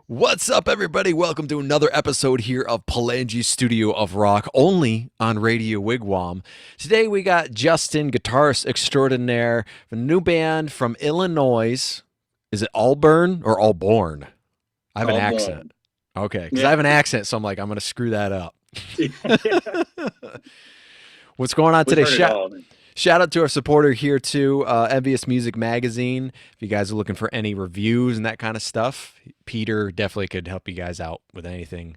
What's up, everybody? Welcome to another episode here of Palangi Studio of Rock, only on Radio Wigwam. Today we got Justin, guitarist extraordinaire, a new band from Illinois. Is it Alborn or Alborn? I have an accent. Alborn. Okay, because I Yeah. have an accent, so I'm like, I'm going to screw that up. Yeah. What's going on We've today? heard it all. Shout out to our supporter here too, Envious Music Magazine. If you guys are looking for any reviews and that kind of stuff, Peter definitely could help you guys out with anything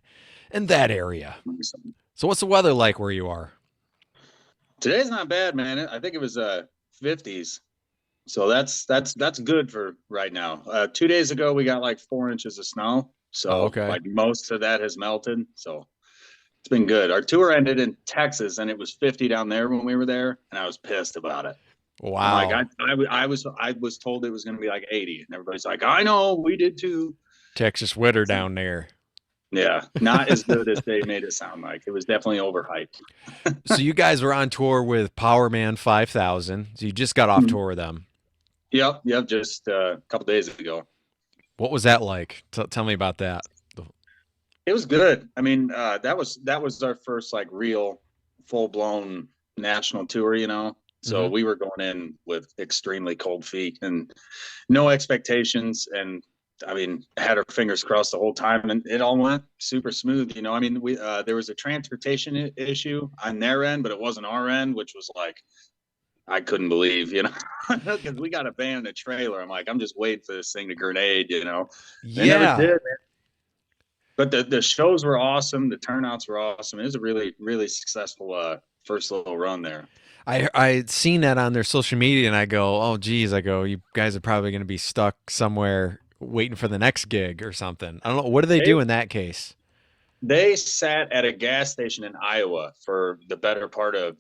in that area. So, what's the weather like where you are? Today's not bad, man. I think it was 50s. So that's good for right now. 2 days ago we got like 4 inches of snow. Oh, So okay. like most of that has melted. So it's been good. Our tour ended in Texas and it was 50 down there when we were there, and I was pissed about it. I'm like, Wow. I was told it was going to be like 80, and everybody's like, I know, we did too. Texas winter down there. Yeah, not as good as they made it sound like. It was definitely overhyped. So, you guys were on tour with Power Man 5000. So, you just got off tour with them. Yep, just a couple days ago. What was that like? Tell me about that. It was good. I mean, that was our first like real full blown national tour, you know. So Hmm. we were going in with extremely cold feet and no expectations, and I mean, had our fingers crossed the whole time, and it all went super smooth. You know, I mean, we there was a transportation issue on their end, but it wasn't our end, which was like I couldn't believe, you know, because we got a van in a trailer. I'm like, I'm just waiting for this thing to grenade, you know. They never Yeah. did. But the shows were awesome. The turnouts were awesome. It was a really really successful first little run there. I seen that on their social media and I go, oh geez, I go, you guys are probably going to be stuck somewhere waiting for the next gig or something. I don't know. What do they They do in that case? they sat at a gas station in Iowa for the better part of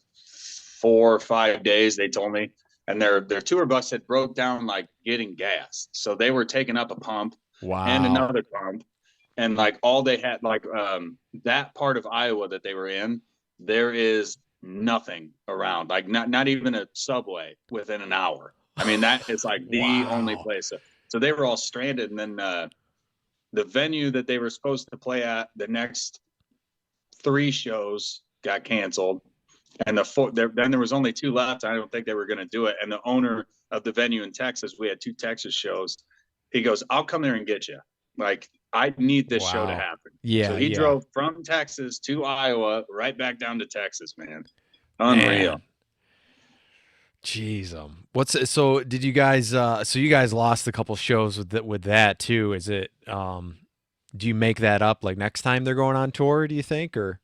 4 or 5 days. They told me, and their tour bus had broke down like getting gas, so they were taking up a pump and Wow. another pump, and like all they had like that part of Iowa that they were in, there is nothing around, like not even a subway within an hour. I mean, that is like the only Wow. place. So they were all stranded, and then the venue that they were supposed to play at the next three shows got canceled, and then there was only two left. I don't think they were going to do it. And the owner of the venue in Texas, we had two Texas shows. He goes, "I'll come there and get you. Like, I need this show to Wow. happen." So Yeah, he yeah. drove from Texas to Iowa, right back down to Texas. Man, unreal. Man. Jeez. What's so did you guys so you guys lost a couple shows with that too. Is it do you make that up like next time they're going on tour, do you think, or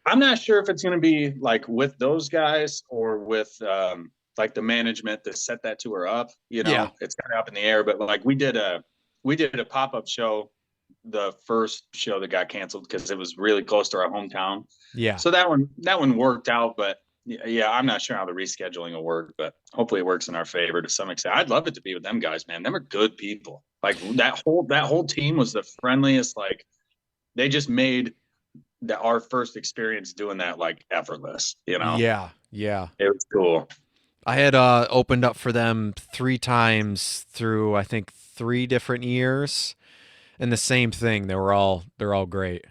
I'm not sure if it's going to be like with those guys or with like the management to set that tour up. You yeah. know, it's kind of up in the air. But like we did a pop up show, the first show that got canceled because it was really close to our hometown. Yeah. So that one worked out, but yeah, I'm not sure how the rescheduling will work, but hopefully it works in our favor to some extent. I'd love it to be with them guys, man. Them are good people. Like that whole team was the friendliest. Like they just made our first experience doing that like effortless, you know. Yeah. Yeah. It was cool. I had opened up for them 3 times through I think 3 different years, and the same thing. They're all great.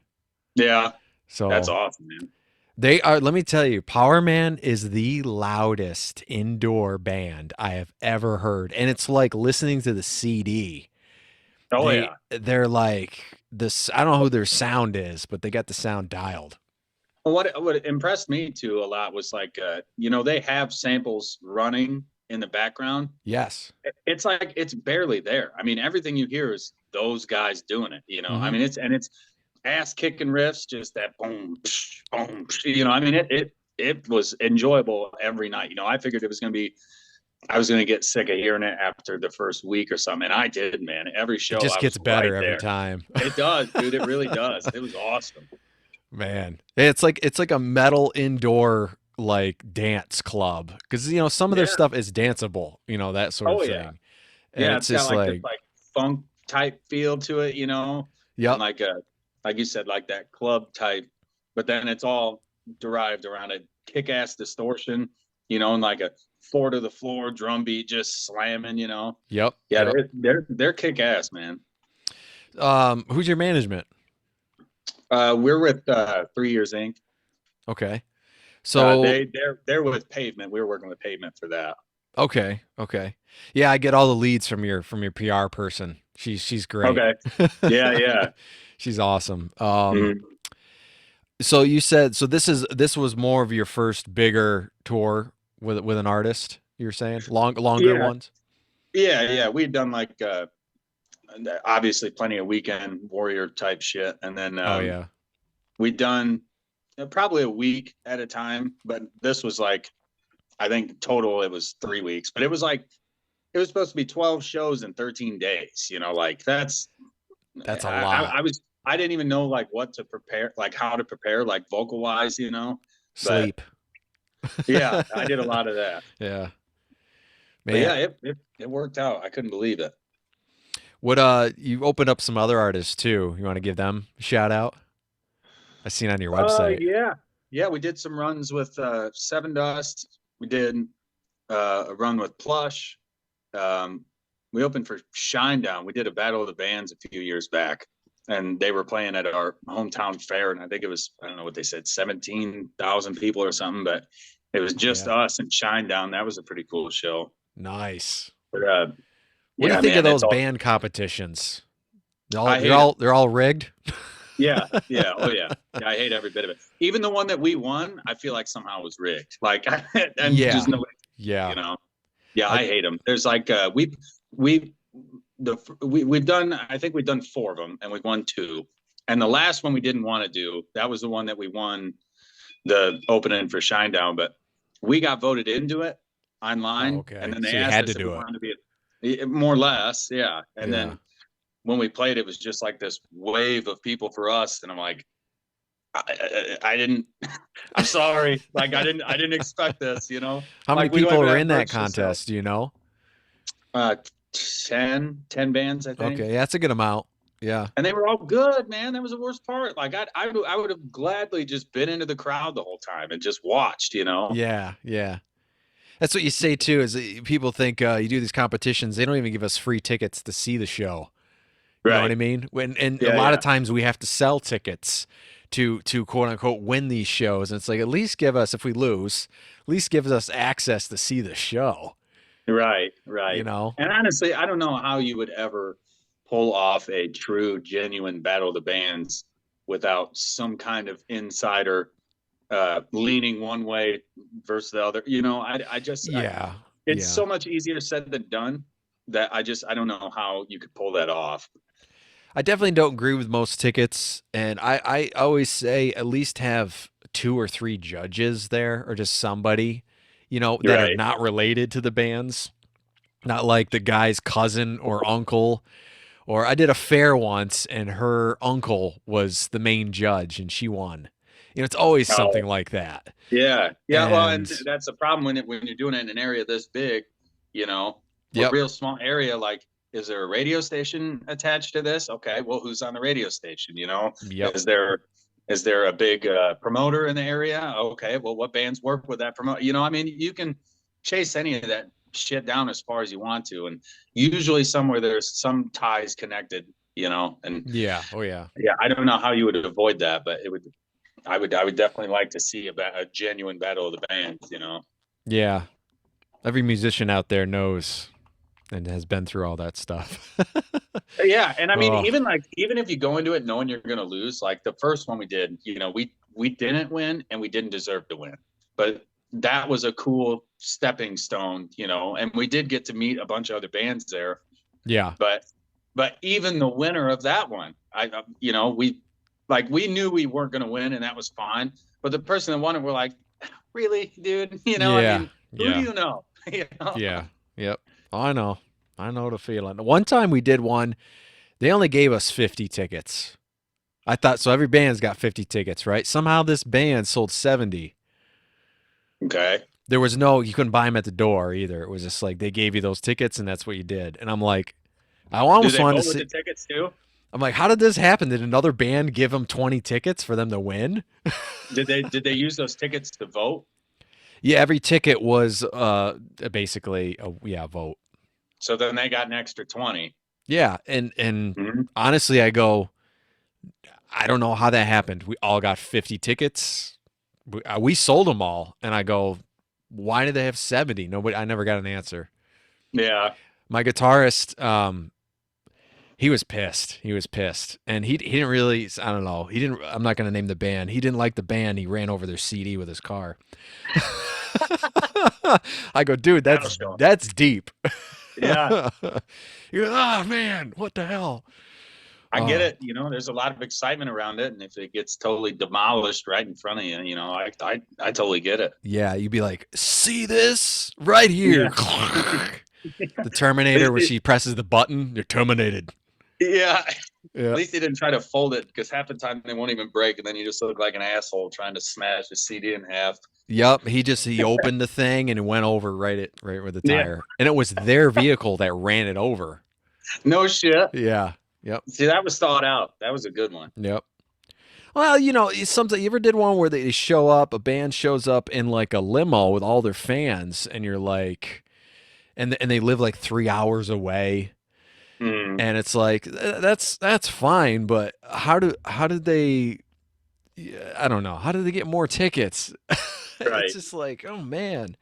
Yeah, that's So awesome, man. they are. Let me tell you, Power Man is the loudest indoor band I have ever heard, and it's like listening to the CD. Oh They yeah. they're like this. I don't know who their sound is, but they got the sound dialed. Well, what impressed me too a lot was like they have samples running in the background. Yes. It's like it's barely there. I mean, everything you hear is those guys doing it, you know. I Hmm. mean, it's ass kicking riffs, just that boom, psh, boom, psh, you know. I mean, it was enjoyable every night. You know, I figured it was going to be I was going to get sick of hearing it after the first week or something. And I did, man. Every It show just I gets was better right every there. time. It does, dude. It really does. It was awesome. Man, it's like a metal indoor like dance club because some of their Yeah. stuff is danceable, that sort of Oh yeah. thing, and Yeah. it's It's got just like this like, like funk type feel to it, you know, and yep, like you said, like that club type, but then it's all derived around a kick ass distortion, you know, and like a four to the floor drum beat just slamming, you know. yep, Yeah, yep. they're kick ass, man. Who's your management? We're with 3 Years Inc. Okay. So They're with Pavement. We were working with Pavement for that. okay, okay. Yeah, I get all the leads from your PR person. She's great. Okay. Yeah, yeah. She's awesome. Mhm. So you said so this was more of your first bigger tour with an artist, you're saying? Longer Yeah, ones? yeah. We'd done like obviously plenty of weekend warrior type shit, and then Oh yeah. we'd done probably a week at a time. But this was like, I think total it was 3 weeks, but it was like it was supposed to be 12 shows in 13 days. Like that's That's a I lot. was I didn't even know like what to prepare, like how to prepare, like vocal wise, But Sleep. yeah, I did a lot of that. Yeah. But Man, yeah, it worked out. I couldn't believe it. what you opened up some other artists too. You want to give them a shout out? I seen on your website. Yeah. Yeah, we did some runs with Seven Dust. We did a run with Plush. Um, we opened for Shinedown. We did a Battle of the Bands a few years back, and they were playing at our hometown fair. And I think it was, I don't know what they said, 17,000 people or something, but it was just Yeah. us and Shinedown. That was a pretty cool show. Nice. But What do you yeah, think of man, it's those all, band competitions? I hate them. They're all rigged. Yeah, yeah, oh yeah. Yeah, I hate every bit of it. Even the one that we won, I feel like somehow was rigged. Like, and Yeah. just no, Yeah. you know. Yeah, I I hate them. There's like we we've done, I think we've done four of them and we've won two. And the last one we didn't want to do. That was the one that we won the opening for Shinedown, but we got voted into it oh, online, and okay. then they So you asked had to us if we do it. wanted to be more or less, yeah. And Yeah. then when we played, it was just like this wave of people for us, and I'm like, I didn't. I'm sorry. Like I didn't expect this. How many Like we don't people even were have in that merch to sell. contest? Do you know? Uh, 10 bands, I think, Okay, yeah, that's a good amount. Yeah. and they were all good, man. That was the worst part. Like I would have gladly just been into the crowd the whole time and just watched. Yeah. Yeah. That's what you say too. Is that people think you do these competitions, they don't even give us free tickets to see the show. You know what Right. I mean? When and a Yeah, lot yeah. of times we have to sell tickets to quote unquote win these shows. And it's like at least give us if we lose, at least give us access to see the show. Right, You right. know? And honestly, I don't know how you would ever pull off a true, genuine battle of the bands without some kind of insider leaning one way versus the other. Yeah. It's Yeah. so much easier said than done that I don't know how you could pull that off. I definitely don't agree with most tickets, and I always say at least have two or three judges there, or just somebody, that are Right. not related to the bands, not like the guy's cousin or uncle. Or I did a fair once, and her uncle was the main judge, and she won. It's always something Oh, like that. yeah. Yeah. Well, and And that's the problem when you're doing it in an area this big, a yep, real small area. Like, is there a radio station attached to this? Okay. Well, who's on the radio station? yep, Is there a big promoter in the area? Okay. Well, what bands work with that promoter? I mean, you can chase any of that shit down as far as you want to. And usually somewhere there's some ties connected. And yeah, oh yeah, yeah, I don't know how you would avoid that, but I would definitely like to see a genuine battle of the bands. yeah. Every musician out there knows and has been through all that stuff. Yeah, and I mean, Oh, even if you go into it knowing you're going to lose, like the first one we did, we didn't win and we didn't deserve to win, but that was a cool stepping stone. And we did get to meet a bunch of other bands there, yeah, but even the winner of that one, we knew we weren't going to win, and that was fine. But the person that won it, we're like, really, dude? I yeah, mean, who do yeah, you know? yeah, yep. I know. I know the feeling. One time we did one, they only gave us 50 tickets. I thought so. Every band's got 50 tickets, right? Somehow this band sold 70. Okay. There was no, you couldn't buy them at the door either. It was just like they gave you those tickets and that's what you did. And I'm like, I Do almost they wanted to vote with see. the tickets too? I'm like, how did this happen? Did another band give them 20 tickets for them to win? Did they use those tickets to vote? Yeah, every ticket was basically a vote. So then they got an extra 20. Yeah, and Mhm. honestly, I go, I don't know how that happened. We all got 50 tickets. We sold them all, and I go, why did they have 70? Nobody. I never got an answer. Yeah, My guitarist, he was pissed. He was pissed, and he didn't really. I don't know. He didn't. I'm not going to name the band. He didn't like the band. He ran over their CD with his car. I go, dude, that'll show. that's deep. Yeah, You're, oh man, what the hell? I get Oh it. There's a lot of excitement around it, and if it gets totally demolished right in front of you, I totally get it. yeah, you'd be like, see this right here. Yeah. The Terminator, where It- she presses the button, you're terminated. yeah. At Yeah. least they didn't try to fold it because half the time they won't even break, and then you just look like an asshole trying to smash a CD in half. Yep. He opened the thing and it went over right with the Yeah. tire, and it was their vehicle that ran it over. No shit. Yeah. Yep. See, that was thought out. That was a good one. Yep. Well, it's something. You ever did one where they show up, a band shows up in like a limo with all their fans, and you're like, and they live like 3 hours away, Mm, and it's like that's fine, but how did they? Yeah, I don't know. How did they get more tickets? It's right. just like, oh man.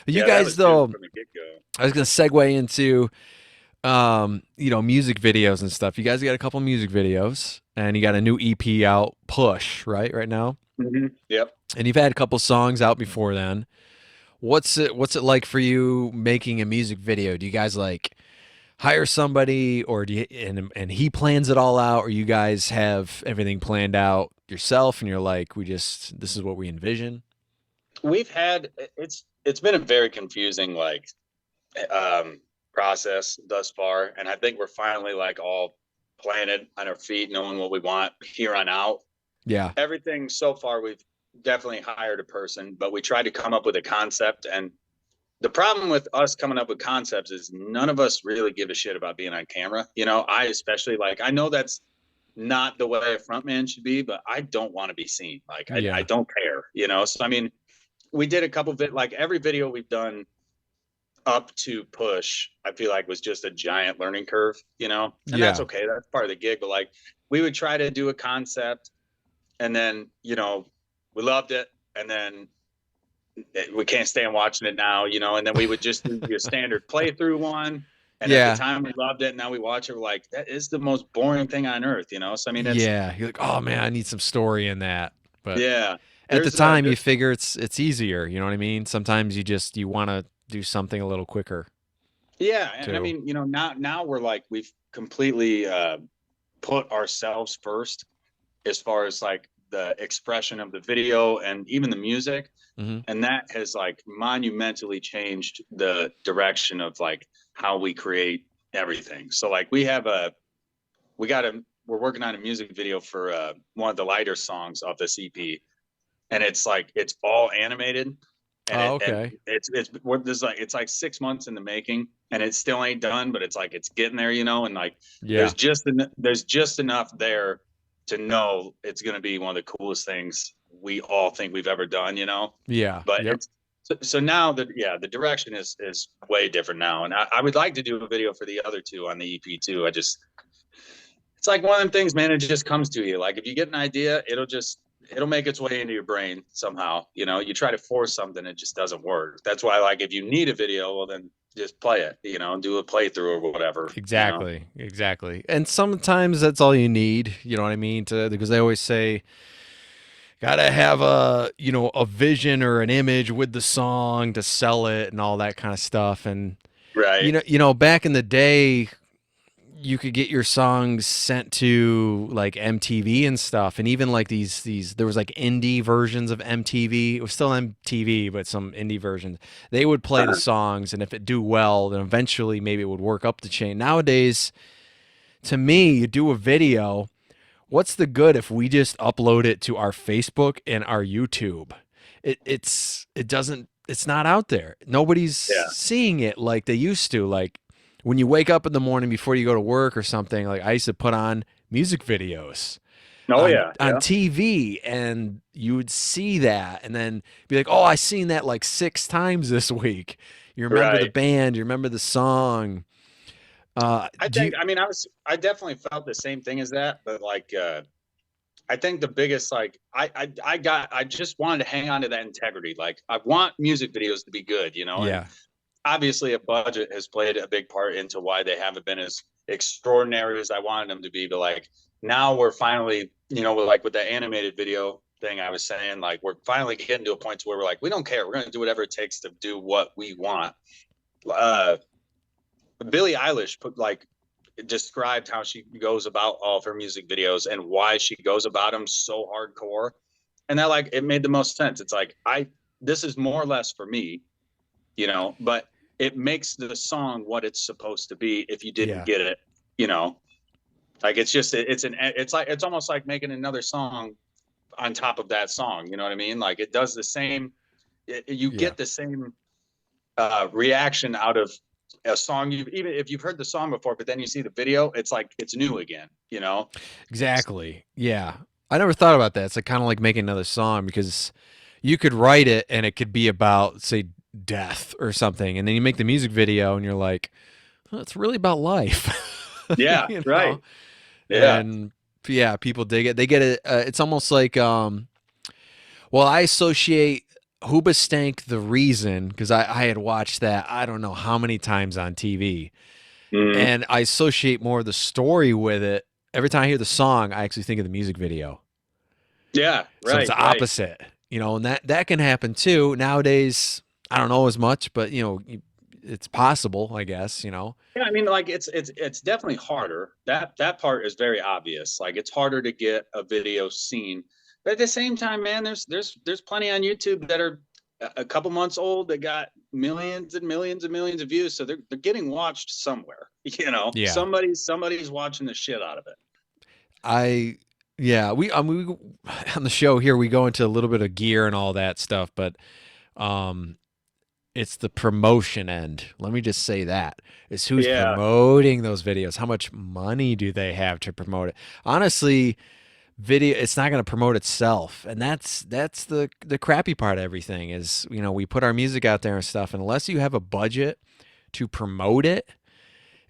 You Yeah, that guys was doomed though, from the get go. I was gonna segue into music videos and stuff. You guys got a couple music videos, and you got a new EP out, Push, right now. Yep. And you've had a couple songs out before then. What's it like for you making a music video? Do you guys like hire somebody, or do you and he plans it all out, or you guys have everything planned out yourself and you're like, this is what we envision? We've had it's been a very confusing um process thus far, and I think we're finally like all planted on our feet, knowing what we want here on out. Yeah. Everything so far, we've definitely hired a person, but we tried to come up with a concept. And the problem with us coming up with concepts is none of us really give a shit about being on camera. I especially, like, I know that's not the way a frontman should be, but I don't want to be seen. Like, I Yeah. don't care. So I mean, we did a couple of like every video we've done up to Push, I feel like was just a giant learning curve, and that's Yeah. okay. That's part of the gig. But like, we would try to do a concept, and then we loved it, and then we can't stand watching it now, and then we would just do your standard playthrough one. And at the Yeah. time we loved it, and now we watch it, we're like, that is the most boring thing on earth. So I mean, it's Yeah. You're like, oh man, I need some story in that. But yeah. at the There's time you there's figure it's easier, you know what I mean? Sometimes you want to do something a little quicker yeah, and I too. mean, now we're like we've completely put ourselves first as far as like the expression of the video and even the music. Hmm. And that has like monumentally changed the direction of like how we create everything. So like we're working on a music video for one of the lighter songs of this EP, and it's like it's all animated, and Oh, and okay. it's like 6 months in the making, and it still ain't done, but it's like it's getting there, and like Yeah. there's just enough there to know it's going to be one of the coolest things we all think we've ever done. Yeah. But Yep. so now that, yeah, the direction is way different now, and I would like to do a video for the other two on the EP too. It's like one of them things, man. It just comes to you. Like if you get an idea, it'll make its way into your brain somehow. You try to force something, it just doesn't work. That's why, like, if you need a video, well, then just play it. Do a playthrough or whatever. Exactly. Exactly. And sometimes that's all you need, you know what I mean? Because they always say gotta have a vision or an image with the song to sell it and all that kind of stuff. And Right. back in the day, you could get your songs sent to like MTV and stuff, and even like these there was like indie versions of MTV. It was still MTV, but some indie versions. They would play the songs, and if it do well, then eventually maybe it would work up the chain. Nowadays, to me, you do a video. What's the good if we just upload it to our Facebook and our YouTube? It's not out there. Nobody's Yeah. seeing it like they used to. Like when you wake up in the morning before you go to work or something, like I used to put on music videos Oh yeah. on Yeah. TV, and you would see that and then be like, "Oh, I seen that like 6 times this week." You remember the Right. band, you remember the song. Do you? I mean, I definitely felt the same thing as that, but like, I think the biggest, like, I just wanted to hang on to that integrity. Like, I want music videos to be good, you know, and Yeah, obviously a budget has played a big part into why they haven't been as extraordinary as I wanted them to be. But like, now we're finally, you know, like with the animated video thing I was saying, like, we're finally getting to a point where we're like, we don't care. We're going to do whatever it takes to do what we want. Uh, Billie Eilish put like described how she goes about all of her music videos and why she goes about them so hardcore. And that, like, it made the most sense. It's like, this is more or less for me, you know, but it makes the song what it's supposed to be if you didn't yeah, get it, you know. Like, it's just, it's like, it's almost like making another song on top of that song, you know what I mean? Like, it does the same, you yeah. get the same reaction out of a song, you even if you've heard the song before, but then you see the video, it's like it's new again, you know. Exactly. Yeah. I never thought about that. It's like kind of like making another song because you could write it and it could be about, say, death or something, and then you make the music video and you're like, well, it's really about life, Yeah, you know. right. Yeah. And yeah, people dig it. They get it. It's almost like, well, I associate Hoobastank the Reason because I had watched that I don't know how many times on TV, Mm, and I associate more of the story with it. Every time I hear the song, I actually think of the music video. yeah, So it's right, the right. opposite, you know, and that can happen too. Nowadays, I don't know as much, but you know, it's possible, I guess, you know. Yeah, I mean, like, it's definitely harder. That part is very obvious. Like, it's harder to get a video seen, but at the same time, man, there's plenty on YouTube that are a couple months old that got millions and millions and millions of views. So they're getting watched somewhere. You know, Yeah. somebody's watching the shit out of it. I yeah, we on the show here we go into a little bit of gear and all that stuff, but um it's the promotion end. Let me just say that. It's who's Yeah, promoting those videos. How much money do they have to promote it? Honestly, video it's not going to promote itself. And that's the crappy part of everything is, you know, we put our music out there and stuff, and unless you have a budget to promote it,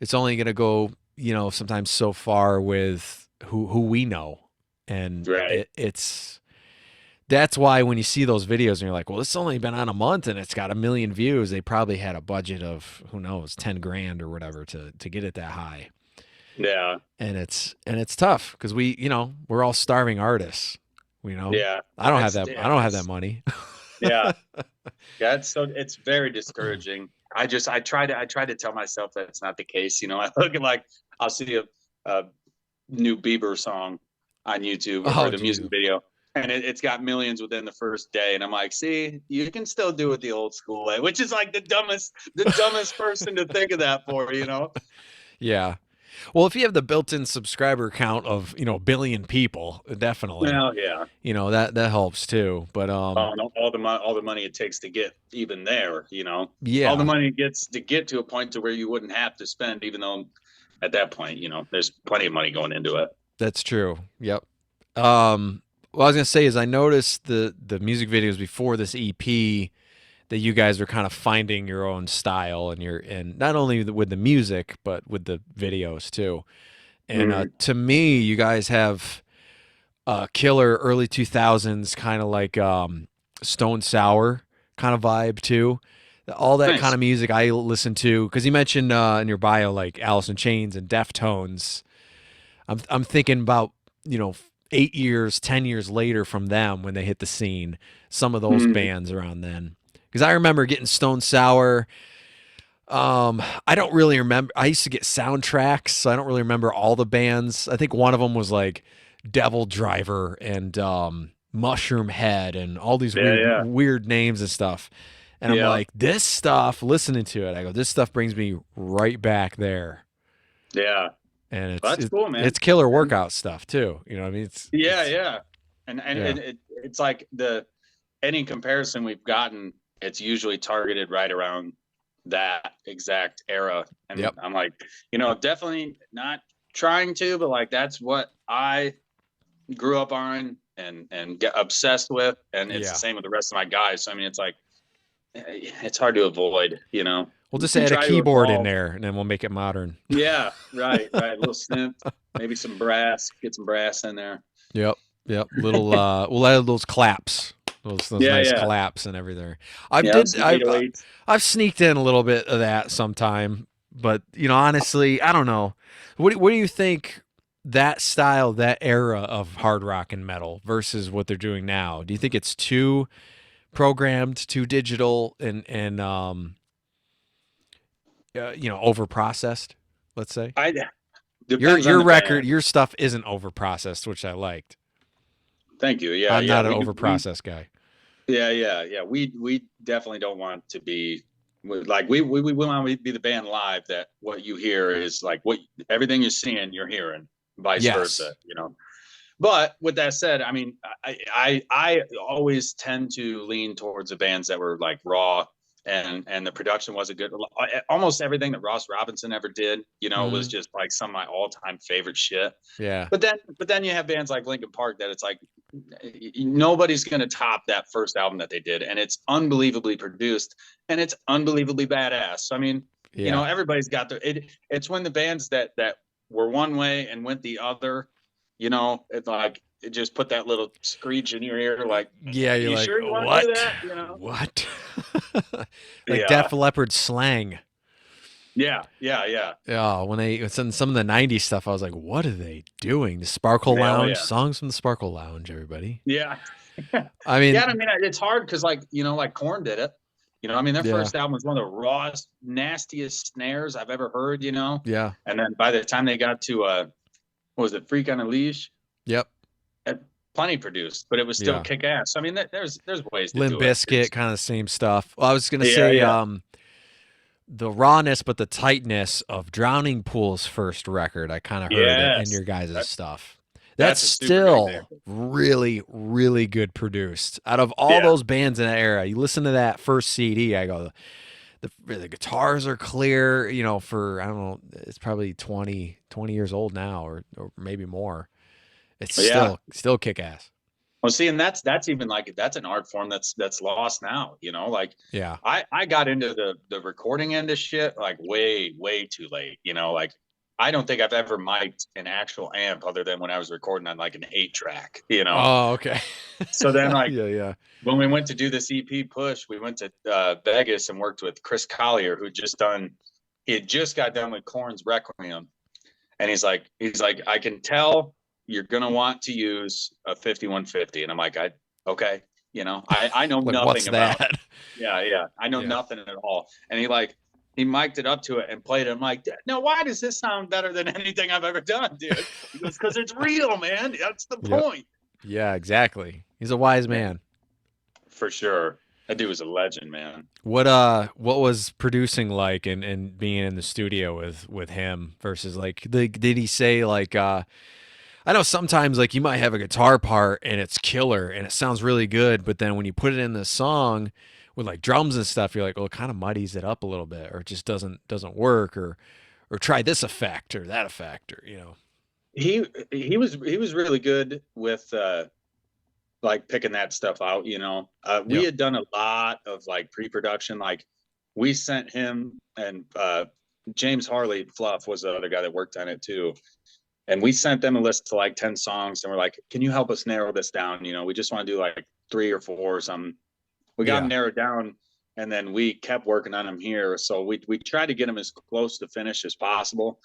it's only going to go, you know, sometimes so far with who we know. And right. it's that's why when you see those videos and you're like, well, it's only been on a month and it's got 1 million views, they probably had a budget of who knows, 10 grand or whatever to get it that high. Yeah, And it's tough because we, you know, we're all starving artists. You know, yeah. I don't have It's that. I yeah, don't have that it's money. yeah, yeah. It's very discouraging. I try to tell myself that it's not the case. You know, I look at, like, I'll see a new Bieber song on YouTube or Oh, the music geez. video, and it's got millions within the first day. And I'm like, see, you can still do it the old school way, which is like the dumbest person to think of that for, you know? Yeah. Well, if you have the built-in subscriber count of, you know, 1 billion people, definitely, Well, yeah. you know, that helps too. But All the money it takes to get even there, you know, all the yeah, money it gets to get to a point to where you wouldn't have to spend, even though at that point, you know, there's plenty of money going into it. that's true. Yep. What I was gonna say is I noticed the music videos before this EP that you guys are kind of finding your own style and and not only with the music but with the videos too. And Mm, to me, you guys have a killer early 2000s kind of like Stone Sour kind of vibe too. All that kind nice. of music I listen to because you mentioned in your bio like Alice in Chains and Deftones. I'm thinking about, you know, 8 years, 10 years later from them when they hit the scene. Some of those Mm, bands around then because I remember getting Stone Sour. I don't really remember. I used to get soundtracks, so I don't really remember all the bands. I think one of them was like Devil Driver and Mushroom Head and all these yeah, yeah, weird names and stuff. And I'm yeah, like, this stuff, listening to it, I go, this stuff brings me right back there. yeah. And Well, that's cool, man. it's killer And workout stuff too. You know what I mean? yeah, It's yeah. yeah. It's like any comparison we've gotten, it's usually targeted right around that exact era. And Yep. I'm like, you know, definitely not trying to, but like, that's what I grew up on and get obsessed with. And it's the Yeah. same with the rest of my guys. So I mean, it's like, it's hard to avoid, you know. We'll just We add a try to keyboard in evolve. there, and then we'll make it modern. Yeah, right, right. A little synth, maybe some brass. Get some brass in there. Yep, yep. Little we'll add those claps, those Yeah, nice yeah, claps and everything. yeah. Some 808s. I've sneaked in a little bit of that sometime, but honestly, I don't know. What do you think that style, that era of hard rock and metal versus what they're doing now? Do you think it's too programmed, too digital, and over processed? Let's say I your depends on your the record, band. your stuff isn't over processed, which I liked. Thank you. Yeah, I'm yeah. not an We do. over processed guy. Yeah, yeah, yeah. We definitely don't want to be like we want to be the band live that what you hear is like what everything you're seeing, you're hearing, vice Yes. versa. But with that said, I mean, I always tend to lean towards the bands that were like raw and the production wasn't good. Almost everything that Ross Robinson ever did, was Hmm. just like some of my all time favorite shit. Yeah. But then you have bands like Linkin Park that it's like nobody's going to top that first album that they did, and it's unbelievably produced and it's unbelievably badass. So, I mean, Yeah. everybody's got it's when the bands that were one way and went the other, it's like it just put that little screech in your ear, like, Yeah, you're you like, sure you want to do what? that? What? Like Yeah, Def Leppard slang. yeah, yeah, yeah. Yeah, when it's in some of the '90s stuff, I was like, what are they doing? The Sparkle Hell Lounge, yeah, songs from the Sparkle Lounge, everybody. yeah. I Yeah, mean, I mean, it's hard because, like, like Korn did it. I mean, their yeah, first album was one of the rawest, nastiest snares I've ever heard. yeah, And then by the time they got to what was it, Freak on a Leash? yep, Plenty produced, but it was still yeah. kick ass. I mean, there's ways to Limp do it. Bizkit, kind of the same stuff. Well, I was gonna Yeah, say, yeah. the rawness but the tightness of Drowning Pool's first record, I kind of heard it in Yes. your guys' That, stuff. That's that's a super good still example. really, really good produced. Out of all Yeah. those bands in that era, you listen to that first CD, I go, the guitars are clear, for, I don't know, it's probably 20 years old now or maybe more. It's Yeah. still kick ass. Well, see, and that's even like that's an art form that's lost now. Like Yeah. I got into the recording end of shit like way too late. Like I don't think I've ever mic'd an actual amp other than when I was recording on like an 8 track. Oh, okay. So then like Yeah, yeah. when we went to do this EP push, we went to Vegas and worked with Chris Collier, he had just got done with Korn's Requiem, and he's like, I can tell you're gonna want to use a 5150, and I'm like, okay, I know Like, nothing what's about. that? Yeah, I know Yeah. nothing at all, and he mic'd it up to it and played it. I'm like, no, why does this sound better than anything I've ever done, dude? He goes, because it's real, man. That's the Yep. point. Yeah, exactly. He's a wise man. For sure. That dude was a legend, man. What was producing like and being in the studio with him versus like did he say like I know sometimes like you might have a guitar part and it's killer and it sounds really good, but then when you put it in the song with like drums and stuff, you're like, well, it kind of muddies it up a little bit, or it just doesn't work, or try this effect or that effect, or He was really good with like picking that stuff out. We Yep. had done a lot of like pre-production. Like we sent him and James Harley Fluff was the other guy that worked on it too. And we sent them a list to like 10 songs and we're like, can you help us narrow this down? We just want to do like 3 or 4 or something. We got them Yeah. narrowed down and then we kept working on them here. So we tried to get them as close to finish as possible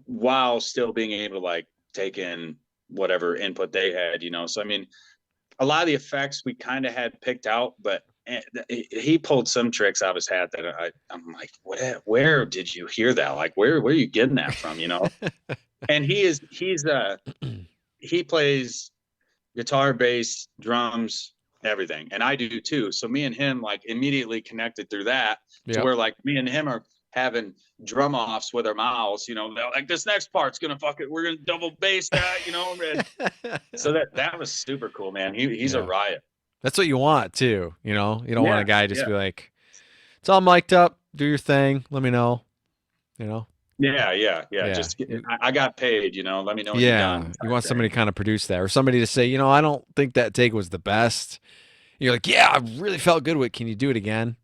while still being able to like take in whatever input they had. So, I mean, a lot of the effects we kind of had picked out, but he pulled some tricks out of his hat that I'm like, where did you hear that? Like, where are you getting that from? And he plays guitar, bass, drums, everything, and I do too. So me and him like immediately connected through that to Yep. where like me and him are having drum offs with our mouths. They're like, this next part's gonna we're gonna double bass that. So that was super cool, man. He's a Yeah. riot. That's what you want too, You don't want Yeah, a guy just yeah, be like, it's all mic'd up, do your thing, let me know, yeah. Yeah. Just I got paid. Let me know when you're Yeah, done. you want somebody to kind of produce that, or somebody to say, I don't think that take was the best. You're like, yeah, I really felt good with it. Can you do it again?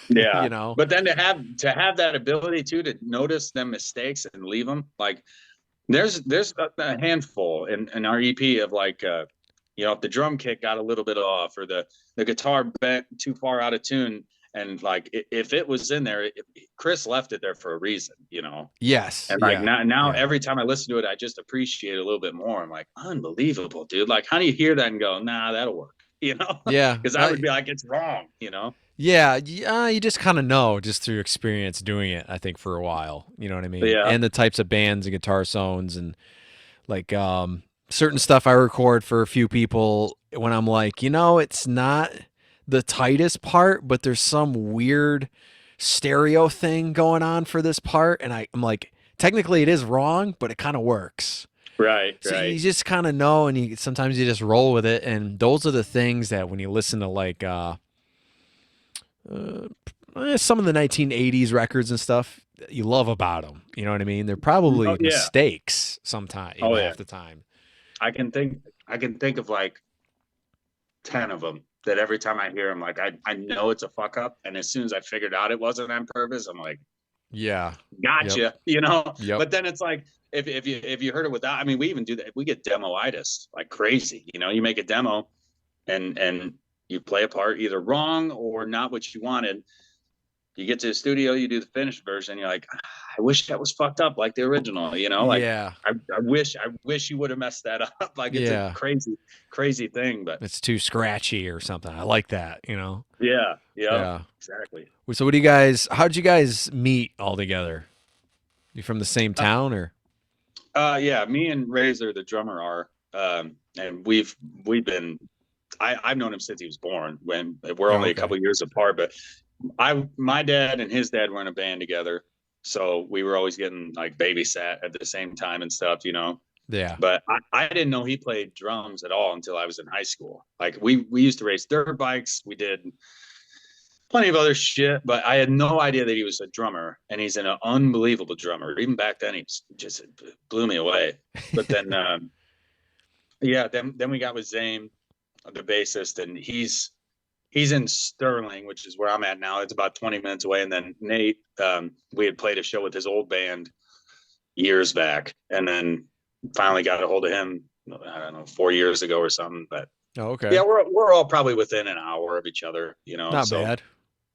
Yeah. you know? But then to have that ability too, to notice them mistakes and leave them, like there's a handful in our EP of like if the drum kit got a little bit off, or the guitar bent too far out of tune, and like if it was in there, Chris left it there for a reason, Yes. and like Yeah. now Yeah. every time I listen to it, I just appreciate it a little bit more. I'm like, unbelievable, dude. Like, how do you hear that and go, nah, that'll work, Yeah. because I would be like, it's wrong. Yeah, you just kind of know just through experience doing it, I think, for a while. You know what I mean? Yeah. And the types of bands and guitar tones and like certain stuff I record for a few people when I'm like, it's not the tightest part, but there's some weird stereo thing going on for this part. And I'm like, technically it is wrong, but it kind of works. Right. So you Right. just kind of know, and sometimes you just roll with it. And those are the things that when you listen to like some of the 1980s records and stuff you love about them. You know what I mean? They're Oh probably yeah. mistakes sometimes, Oh yeah. half the time. I can think of like 10 of them that every time I hear them, like I know it's a fuck up, and as soon as I figured out it wasn't on purpose, I'm like, Yeah. Yep. gotcha. Yep. But then it's like, if you heard it without, I mean, we even do that. We get demoitis like crazy. You make a demo, and you play a part either wrong or not what you wanted. You get to the studio, you do the finished version, you're like, I wish that was fucked up like the original. Like Yeah. I wish you would have messed that up. Like, it's a Yeah. crazy thing, but It's too scratchy or something. I like that. yeah, Yeah. exactly. So how'd you guys meet all together? You from the same town or? Yeah, me and Razor, the drummer, are, and we've been. I've known him since he was born. When we're Oh, only a okay. couple years apart, but my dad and his dad were in a band together, so we were always getting like babysat at the same time and stuff. Yeah. But I didn't know he played drums at all until I was in high school. Like, we used to race dirt bikes. We did plenty of other shit, but I had no idea that he was a drummer, and he's an unbelievable drummer. Even back then, he just blew me away. But then, yeah, then we got with Zane, the bassist, and he's in Sterling, which is where I'm at now. It's about 20 minutes away. And then Nate, we had played a show with his old band years back, and then finally got a hold of him, I don't know, 4 years ago or something. But Oh, okay. yeah, we're all probably within an hour of each other. Not So bad.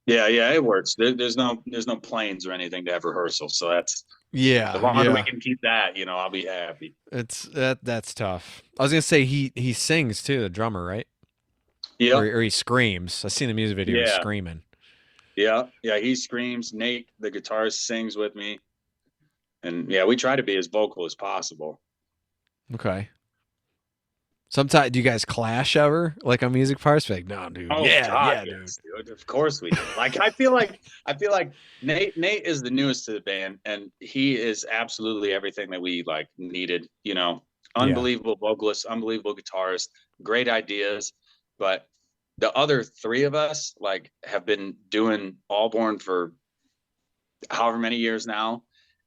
yeah, it works. There's no planes or anything to have rehearsal, so that's, as Yeah. long as we Yeah. can keep that, I'll be happy. That's tough. I was gonna say he sings too, the drummer, right? Or Yep. or he screams. I seen the music video. He's Yeah. screaming. Yeah. He screams. Nate, the guitarist, sings with me, and yeah, we try to be as vocal as possible. Okay. Sometimes do you guys clash ever, like on music parts? Like, no, dude. Oh Yeah, God, yeah, dude. yes, dude. Of course we do. Like, I feel like Nate is the newest to the band, and he is absolutely everything that we like needed. Yeah. Unbelievable vocalist, unbelievable guitarist, great ideas. But the other three of us like have been doing Alborn for however many years now,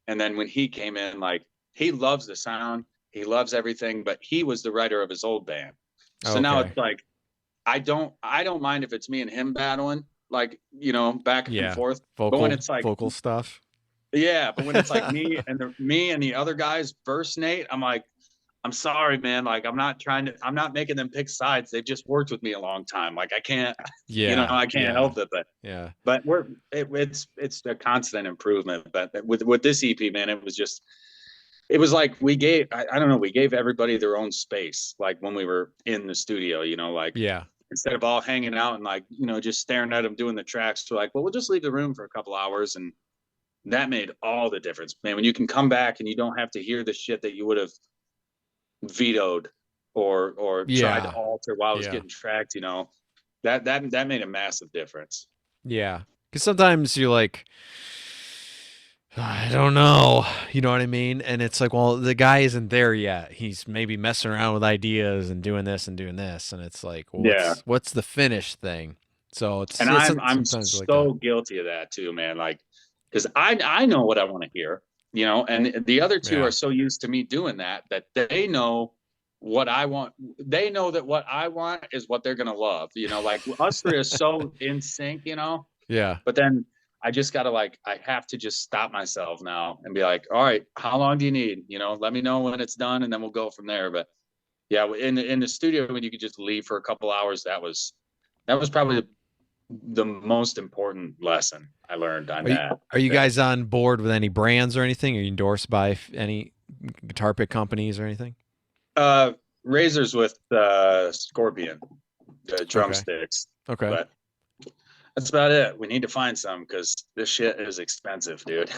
and then when he came in, like, he loves the sound, he loves everything, but he was the writer of his old band. So now Okay. it's like, I don't mind if it's me and him battling, like, back and Yeah. forth. But when Vocal it's like, vocal stuff. yeah, but when it's like me and the other guys versus Nate, I'm like, I'm sorry, man. Like, I'm not making them pick sides. They've just worked with me a long time. Like, I can't, Yeah. I can't Yeah. help it. But Yeah. but it's a constant improvement. But with this EP, man, it was like I don't know, we gave everybody their own space, like when we were in the studio, like, Yeah. instead of all hanging out and like, just staring at them doing the tracks, we're like, well, we'll just leave the room for a couple hours. And that made all the difference, man. When you can come back and you don't have to hear the shit that you would have vetoed or tried to Yeah. alter while it was Yeah. getting tracked, that made a massive difference. Yeah. Because sometimes you're like, I don't know. You know what I mean? And it's like, well, the guy isn't there yet. He's maybe messing around with ideas and doing this and doing this. And it's like, well, Yeah. what's the finish thing? So And it's I'm sometimes like that. so guilty of that too, man. Like, because I know what I want to hear, and the other two Yeah. are so used to me doing that they know what I want. They know that what I want is what they're gonna love. Like, us three are so in sync. Yeah. But then I just got to like, I have to just stop myself now and be like, all right, how long do you need? You know, let me know when it's done and then we'll go from there. But yeah, in the studio, when you could just leave for a couple hours, that was probably the most important lesson I learned on Are you that. are you guys on board with any brands or anything? Are you endorsed by any guitar pick companies or anything? Uh, Razors with Scorpion, the Okay. drumsticks, Okay. but that's about it. We need to find some because this shit is expensive, dude.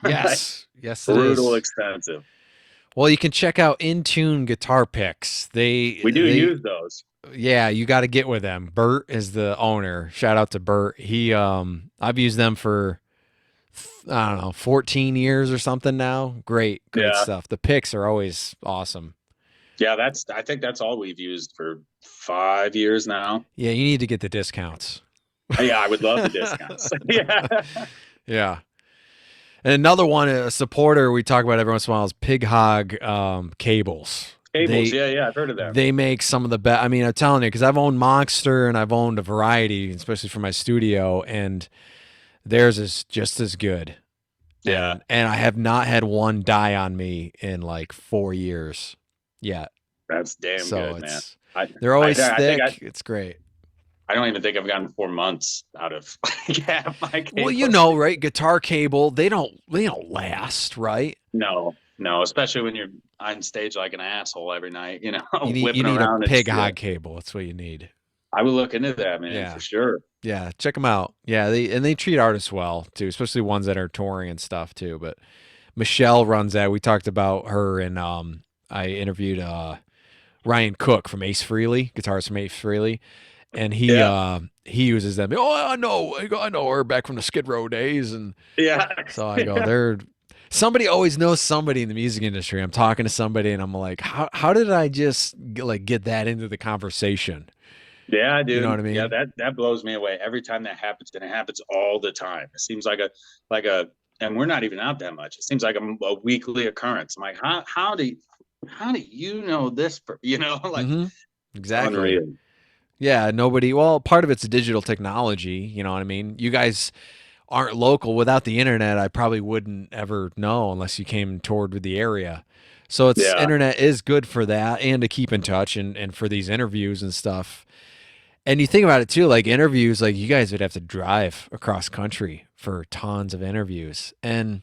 Like Yes. Yes, it brutal is. expensive. Well, you can check out InTune guitar picks. We do use those. Yeah, you got to get with them. Bert is the owner. Shout out to Bert. I've used them for, I don't know, 14 years or something now. Great Yeah. stuff. The picks are always awesome. Yeah, I think that's all we've used for 5 years now. Yeah, you need to get the discounts. Yeah, I would love the discounts. Yeah. Yeah. And another one, a supporter we talk about every once in a while is Pig Hog cables. Cables, They yeah, I've heard of them. they make some of the best. I mean, I'm telling you, because I've owned Monster and I've owned a variety, especially for my studio, and theirs is just as good. Yeah, And I have not had one die on me in like 4 years yet. that's damn So good, man. it's I they're I, always I think thick. It's great. I don't even think I've gotten 4 months out of yeah, my Well, you cables. know, right? Guitar cable, they don't last, right? No, especially when you're on stage like an asshole every night, You whipping need a around and pig shit. hog cable. That's what you need. I would look into that, man, for Yeah. sure. Yeah, check them out. Yeah, they treat artists well too, especially ones that are touring and stuff too. But Michelle runs that. We talked about her, and I interviewed Ryan Cook from Ace Frehley, guitarist from Ace Frehley, and Yeah, he uses them. Oh, I know her back from the Skid Row days, and yeah, so I go, yeah, they're somebody always knows somebody in the music industry. I'm talking to somebody, and I'm like, how did I just like get that into the conversation? yeah, You know dude. what I Yeah, mean? that blows me away every time that happens, and it happens all the time. It seems like a, and we're not even out that much. It seems like a weekly occurrence. I'm like, how do you know this? Like Mm-hmm. it's Exactly. unreal. Yeah, nobody. Well, part of it's digital technology. You know what I mean? You guys aren't local. Without the internet, I probably wouldn't ever know unless you came toward with the area. So it's Yeah. internet is good for that and to keep in touch and for these interviews and stuff. And you think about it too, like interviews, like you guys would have to drive across country for tons of interviews. And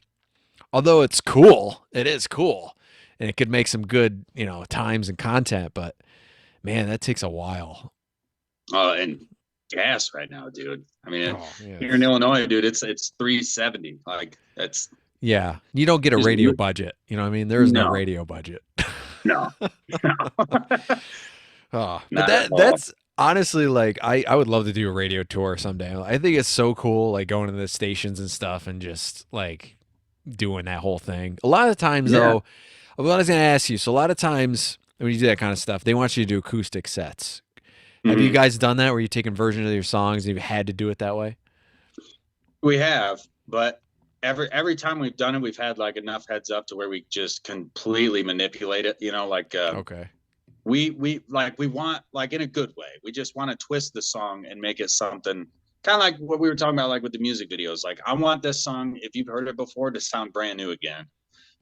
although it's cool, it is cool. And it could make some good, times and content, but man, that takes a while. And gas right now, dude. I mean, Oh, here in yes. Illinois, dude, it's 370. Like that's Yeah, you don't get a just radio budget. You know what I mean? There is no no, radio budget. no, no, Oh, but not at all. that's honestly like I would love to do a radio tour someday. I think it's so cool, like going to the stations and stuff and just like doing that whole thing. A lot of times Yeah. though, what I was gonna ask you, so a lot of times when you do that kind of stuff, they want you to do acoustic sets. Have you Mhm. guys done that where you've taken versions of your songs and you've had to do it that way? We have, but every time we've done it, we've had like enough heads up to where we just completely manipulate it. Like Okay. we want like in a good way. We just want to twist the song and make it something kind of like what we were talking about, like with the music videos. Like I want this song, if you've heard it before, to sound brand new again,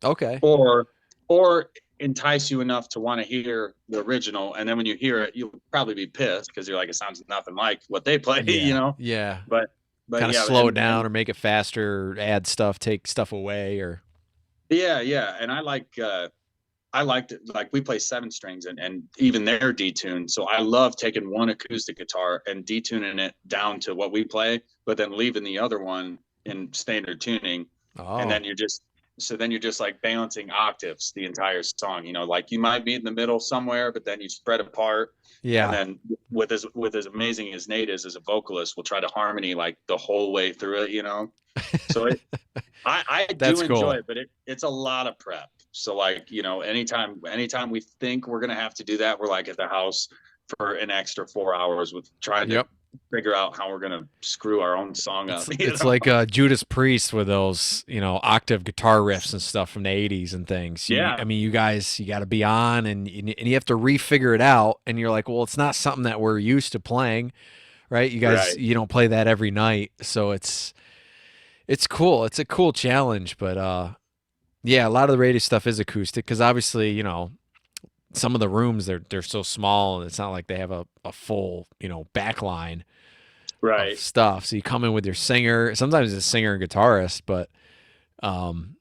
Okay. or or entice you enough to want to hear the original. And then when you hear it, you'll probably be pissed because you're like, it sounds nothing like what they play, Yeah. Yeah. But Kind of yeah, slow it down or make it faster, add stuff, take stuff away or yeah, and I liked it. Like we play seven strings and even they're detuned. So I love taking one acoustic guitar and detuning it down to what we play, but then leaving the other one in standard tuning. And oh. then you're just like balancing octaves the entire song. Like you might be in the middle somewhere, but then you spread apart. And Yeah. then with as amazing as Nate is as a vocalist, we'll try to harmony like the whole way through it. So I do That's enjoy cool. it, but it's a lot of prep. So like, anytime we think we're gonna have to do that, we're like at the house for an extra 4 hours with trying to Yep. figure out how we're gonna screw our own song up. It's like Judas Priest with those, octave guitar riffs and stuff from the 80s and things. I Yeah. mean, you guys, you got to be on and you have to refigure it out. And you're like, well, it's not something that we're used to playing right? You guys, Right. you don't play that every night, so it's cool. It's a cool challenge, but yeah, a lot of the radio stuff is acoustic because obviously, some of the rooms they're so small and it's not like they have a full, back line of Right. stuff. So you come in with your singer, sometimes it's a singer and guitarist, but um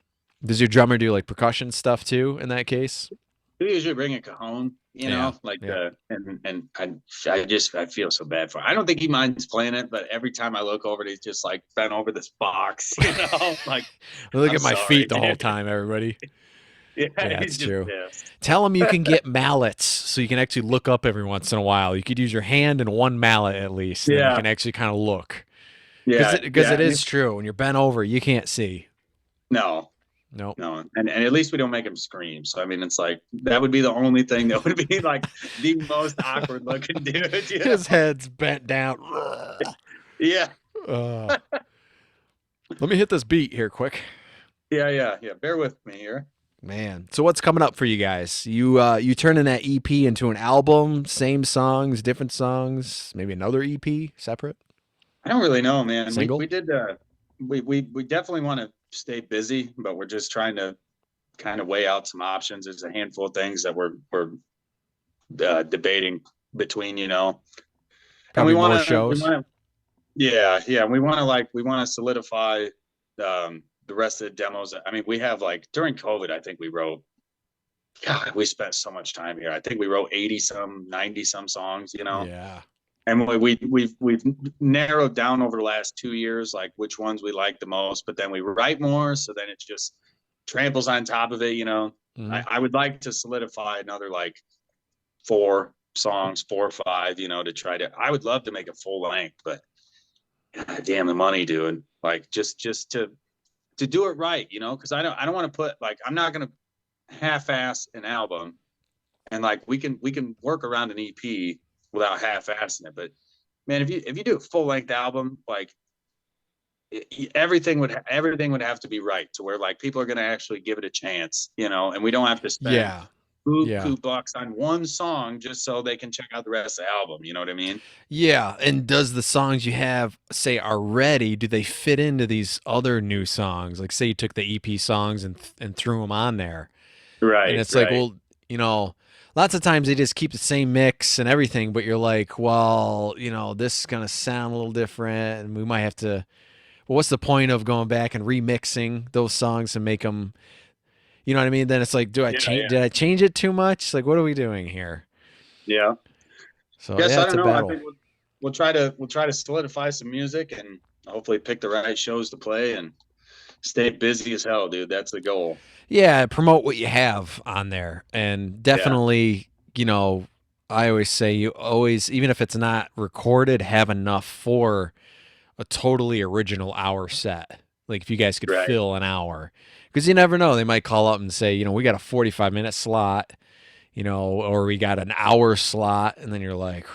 does your drummer do like percussion stuff too in that case? We usually bring a cajon, Yeah. like Yeah. the and I feel so bad for him. I don't think he minds playing it, but every time I look over, he's just like bent over this box, like Look I'm at my sorry, feet the whole dude. time, everybody. Yeah, Yeah, he's it's just true. pissed. Tell them you can get mallets so you can actually look up every once in a while. You could use your hand and one mallet at least, and then you Yeah, can actually kind of look. Because yeah, it yeah. is true. When you're bent over, you can't see. No, Nope. no, and at least we don't make him scream. So I mean, it's like that would be the only thing that would be like the most awkward looking dude. His head's bent down. Yeah, Uh, let me hit this beat here quick. yeah. Bear with me here. Man. So what's coming up for you guys? You turning that EP into an album, same songs, different songs, maybe another EP separate? I don't really know, man. We Single? did we definitely want to stay busy, but we're just trying to kind of weigh out some options. There's a handful of things that we're debating between, and Probably more we shows. want to, yeah, we want to solidify the rest of the demos. I mean, we have like during COVID, I think we wrote. God, we spent so much time here. I think we wrote 80 some, 90 some songs, Yeah. and we've narrowed down over the last 2 years like which ones we like the most, but then we write more, so then it just tramples on top of it. Hmm. I would like to solidify another like 4 songs, 4 or 5, to try to. I would love to make a full length, but God damn the money, dude. Like just to do it right, because I don't want to put like I'm not gonna half-ass an album, and like we can work around an EP without half-assing it. But man, if you do a full-length album, like everything would have to be right to where like people are going to actually give it a chance, and we don't have to spend Yeah. Yeah. buku bucks on one song just so they can check out the rest of the album. You know what I mean? Yeah. And does the songs you have, say, already, do they fit into these other new songs? Like, say you took the EP songs and threw them on there. And Right, it's like, right. well, lots of times they just keep the same mix and everything, but you're like, well, this is going to sound a little different and we might have to. Well, what's the point of going back and remixing those songs and make them, you know what I mean? Then it's like, Yeah, yeah, did I change it too much? Like, what are we doing here? yeah. So, Yes, yeah, I it's don't a know. I battle. think we'll try to solidify some music and hopefully pick the right shows to play and stay busy as hell, dude. That's the goal. Yeah, promote what you have on there. And Yeah. definitely, I always say you always, even if it's not recorded, have enough for a totally original hour set. Like if you guys could Right. fill an hour, because you never know, they might call up and say, we got a 45-minute slot, or we got an hour slot, and then you're like,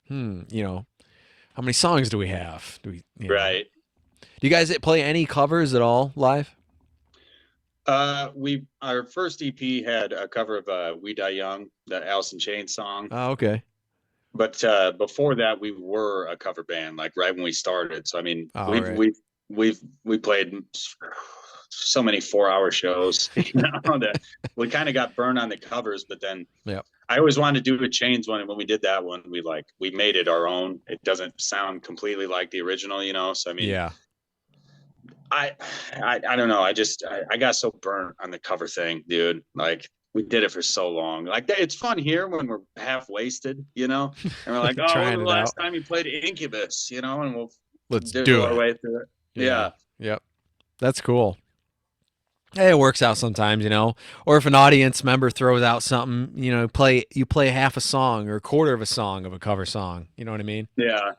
how many songs do we have? Right. Do you guys play any covers at all live? Our first EP had a cover of "We Die Young," that Alice in Chains song. Oh, okay. But before that, we were a cover band, like right when we started. So I mean, All we've right. we've we've we played so many 4-hour shows, that we kind of got burned on the covers. But then Yeah. I always wanted to do a Chains one, and when we did that one, we made it our own. It doesn't sound completely like the original. So I mean, Yeah. I I don't know. I got so burnt on the cover thing, dude. Like we did it for so long. Like it's fun here when we're half wasted, and we're like, oh, when Trying was the it out. last time you played Incubus, and we'll Let's dizzle do our it. way through it. Yeah. Yeah, Yep. That's cool. Hey, it works out sometimes, Or if an audience member throws out something, you play half a song or a quarter of a song of a cover song. You know what I mean? yeah,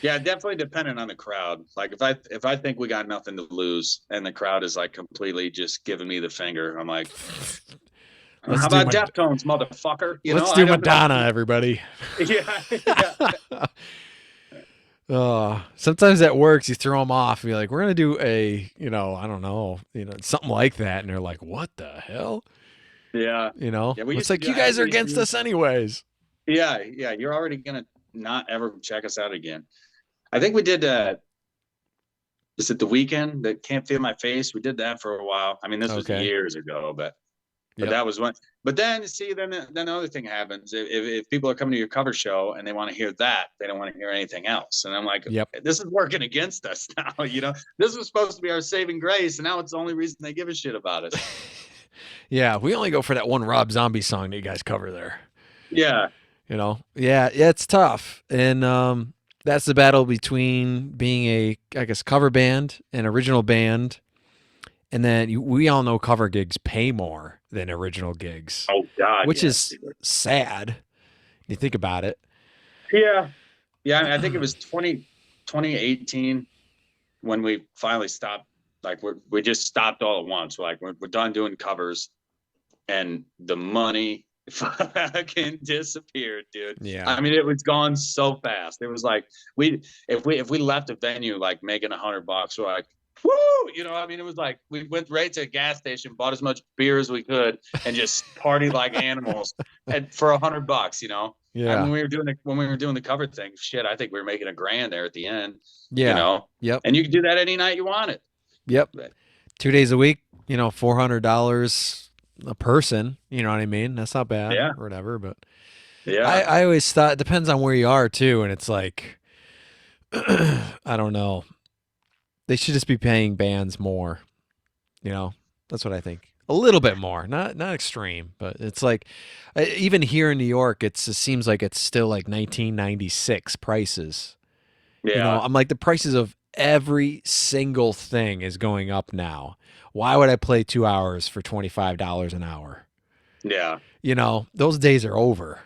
yeah. Definitely dependent on the crowd. Like if I think we got nothing to lose and the crowd is like completely just giving me the finger, I'm like, Let's how do about Deftones, motherfucker? let's I do don't. Madonna, everybody. Yeah, yeah. Sometimes that works. You throw them off. You're like, we're gonna do I don't know, something like that, and they're like, what the hell? Yeah. Yeah, we It's used to like do you guys are actually. against us anyways. Yeah, yeah. You're already gonna not ever check us out again. I think we did is it the weekend that Can't Feel My Face? We did that for a while. I mean, this was Okay. years ago, but Yep. that was one. But then see, then another thing happens. If people are coming to your cover show and they want to hear that, they don't want to hear anything else. And I'm like, Yep. this is working against us now. You know, this was supposed to be our saving grace, and now it's the only reason they give a shit about us. Yeah, we only go for that one Rob Zombie song that you guys cover there. Yeah. You know, yeah, it's tough, and that's the battle between being a, I guess, cover band and original band, and then we all know cover gigs pay more than original gigs, Oh God. which Yes, is sad. You think about it. yeah. Yeah. I think it was 2018 when we finally stopped. Like we just stopped all at once. We're done doing covers, and the money fucking disappeared, dude. Yeah. I mean, it was gone so fast. It was like if we left a venue like making $100, we're like, woo, you know. I mean, it was like we went right to a gas station, bought as much beer as we could, and just partied like animals, and for $100, you know. Yeah. And when we were doing the cover thing, shit, I think we were making $1,000 there at the end. Yeah. You know. Yep. And you could do that any night you wanted. Yep. But 2 days a week, you know, $400 a person. You know what I mean? That's not bad. Yeah. Or whatever. But yeah, I always thought it depends on where you are too, and it's like I don't know. They should just be paying bands more. You know, that's what I think. A little bit more, not extreme, but it's like even here in New York, it seems like it's still like 1996 prices. yeah. You know, I'm like the prices of every single thing is going up now. Why would I play 2 hours for $25 an hour? Yeah. You know, those days are over.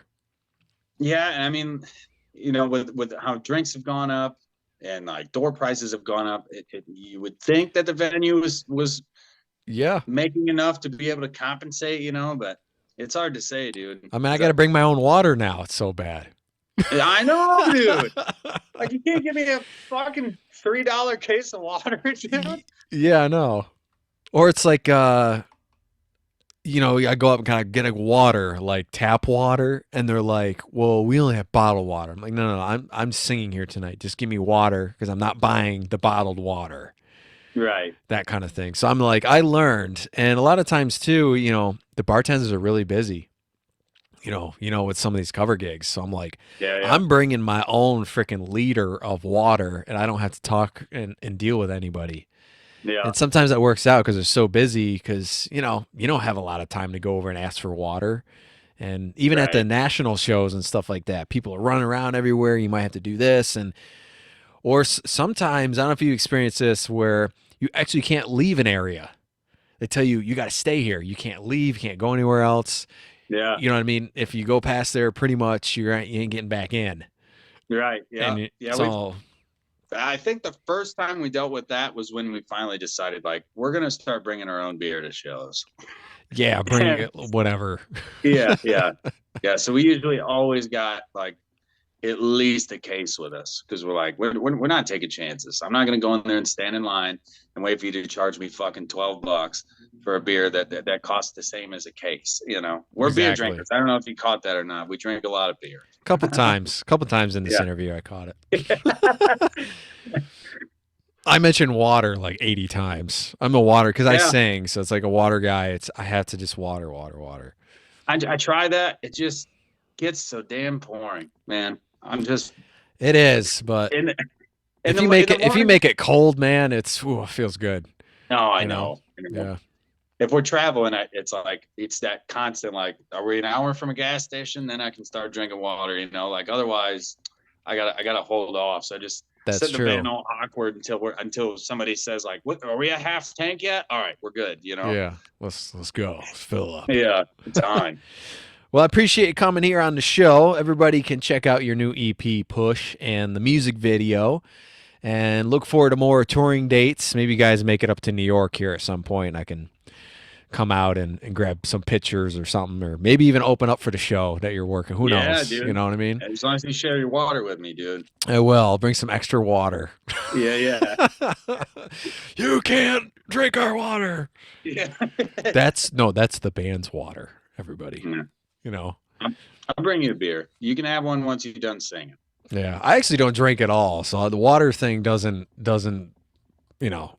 Yeah, and I mean, you know, with how drinks have gone up and like door prices have gone up, you would think that the venue was Yeah. making enough to be able to compensate, you know, but it's hard to say, dude. I mean, I got to bring my own water now. It's so bad. I know, dude. Like, you can't give me a fucking $3 case of water, dude. Yeah, I know. Or it's like, you know, I go up and kind of get a water, like tap water, and they're like, "Well, we only have bottled water." I'm like, "No, I'm singing here tonight. Just give me water because I'm not buying the bottled water." Right. That kind of thing. So I'm like, I learned, and a lot of times too, you know, the bartenders are really busy. You know, with some of these cover gigs. So I'm like, Yeah. I'm bringing my own freaking liter of water, and I don't have to talk and deal with anybody. Yeah. And sometimes that works out because they're so busy because, you know, you don't have a lot of time to go over and ask for water. And even at the Right. national shows and stuff like that, people are running around everywhere. You might have to do this. Or sometimes, I don't know if you experience this, where you actually can't leave an area. They tell you, you got to stay here. You can't leave. You can't go anywhere else. Yeah. You know what I mean? If you go past there, pretty much you ain't getting back in. Right. Yeah. And Yeah. so, I think the first time we dealt with that was when we finally decided, like, we're gonna start bringing our own beer to shows. yeah, bring it, whatever. Yeah. So we usually always got like at least a case with us because we're like, we're not taking chances. I'm not gonna go in there and stand in line and wait for you to charge me fucking $12 for a beer that costs the same as a case. You know, we're beer Exactly. drinkers. I don't know if you caught that or not. We drink a lot of beer. Couple times in this interview, I caught it. I mentioned water like 80 times. I'm a water because I sing, so it's like a water guy. I have to just water. I try that. It just gets so damn boring, man. It is, but if you make it cold, man, it feels good. No, I know. Yeah. If we're traveling, it's like it's that constant. Like, are we an hour from a gas station? Then I can start drinking water. You know, like otherwise, I gotta hold off. So I just sit in the van all awkward until somebody says like, "What? Are we at half tank yet? All right, we're good." You know. Yeah. Let's go. Let's fill up. Yeah, it's on. Well, I appreciate you coming here on the show. Everybody can check out your new EP, Push, and the music video. And look forward to more touring dates. Maybe you guys make it up to New York here at some point. I can come out and grab some pictures or something, or maybe even open up for the show that you're working. Who knows? Dude. You know what I mean? As long as you share your water with me, dude. I will. I'll bring some extra water. Yeah. You can't drink our water. Yeah. That's the band's water, everybody. Yeah. You know. I'll bring you a beer. You can have one once you're done singing. Yeah, I actually don't drink at all, so the water thing doesn't.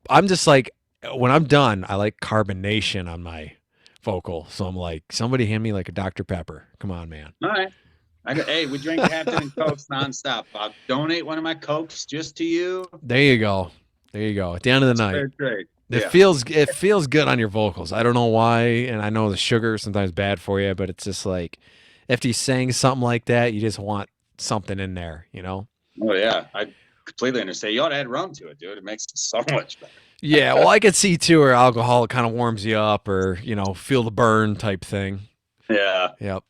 I'm just like when I'm done, I like carbonation on my vocal. So I'm like, somebody hand me like a Dr Pepper. Come on, man. All right. Hey, we drink Captain and Cokes nonstop. I'll donate one of my Cokes just to you. There you go. There you go. At the end of the It's night, fair trade. it Yeah. feels good on your vocals. I don't know why, and I know the sugar is sometimes bad for you, but it's just like after you sang something like that, you just want something in there, you know? Oh yeah. I completely understand. You ought to add rum to it, dude. It makes it so much better. Yeah, well, I could see too where alcohol kind of warms you up, or feel the burn type thing. Yeah. Yep.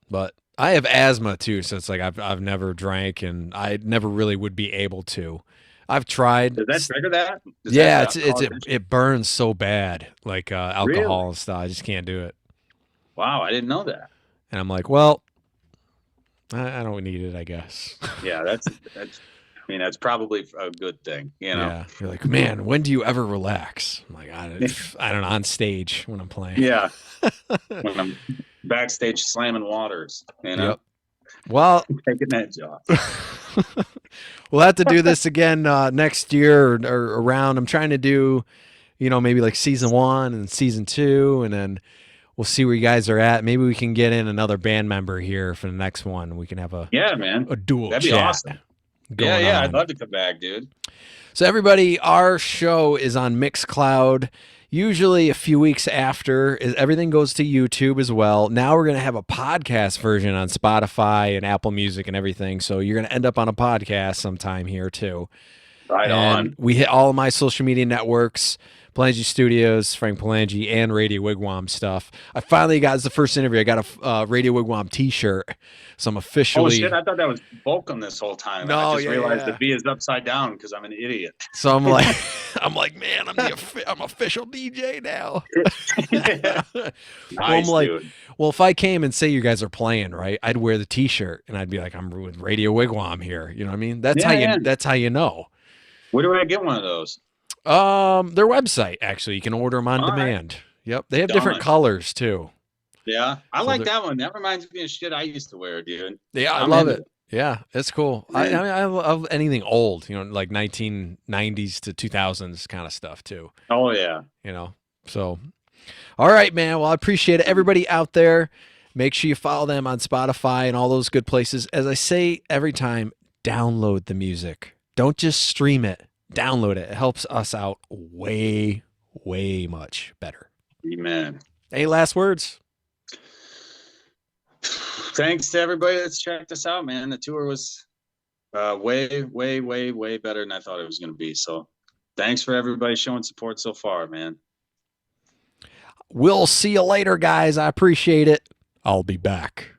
But I have asthma too, so it's like I've never drank, and I never really would be able to. I've tried. Does that trigger that? Does Yeah, that cause issues? it burns so bad, like Really? alcohol and stuff. I just can't do it. Wow, I didn't know that. And I'm like, well, I don't need it, I guess. Yeah, that's I mean, that's probably a good thing, you know. Yeah, you're like, man, when do you ever relax? I'm like, I don't know, on stage when I'm playing. Yeah. When I'm backstage slamming waters, you know, Yep. Well, taking that job. we'll have to do this again next year or around. I'm trying to do, maybe like season 1 and season 2, and then we'll see where you guys are at. Maybe we can get in another band member here for the next one. We can have Yeah, man. a dual That'd be chat awesome. going Yeah, on. I'd love to come back, dude. So everybody, our show is on Mixcloud. Usually a few weeks after, everything goes to YouTube as well. Now we're going to have a podcast version on Spotify and Apple Music and everything. So you're going to end up on a podcast sometime here too. Right And on. we hit all of my social media networks, Palangi Studios, Frank Palangi, and Radio Wigwam stuff. I finally got, as the first interview, I got a Radio Wigwam t-shirt. So I'm Oh officially, shit! I thought that was Volcom this whole time. No, I just yeah, realized yeah. the V is upside down because I'm an idiot. so I'm like, I'm like, man, I'm official DJ now. Well, I'm Nice, like, dude. well, if I came and say you guys are playing, right, I'd wear the t-shirt and I'd be like, I'm with Radio Wigwam here. You know what I mean? That's Yeah, yeah. that's how you know. Where do I get one of those? Their website, actually, you can order them on All right. demand. Yep. They have different Done. colors too. Yeah, I So like they're- that one. That reminds me of shit I used to wear, dude. Yeah, I I'm love into it. Yeah, it's cool. I Yeah. mean, I love anything old, like 1990s to 2000s kind of stuff too. Oh yeah. So, all right, man. Well, I appreciate it. Everybody out there, make sure you follow them on Spotify and all those good places. As I say every time, download the music. Don't just stream it. Download it. It helps us out way, way much better. Amen. Any last words? Thanks to everybody that's checked us out, man. The tour was way, way, way, way better than I thought it was going to be. So thanks for everybody showing support so far, man. We'll see you later, guys. I appreciate it. I'll be back.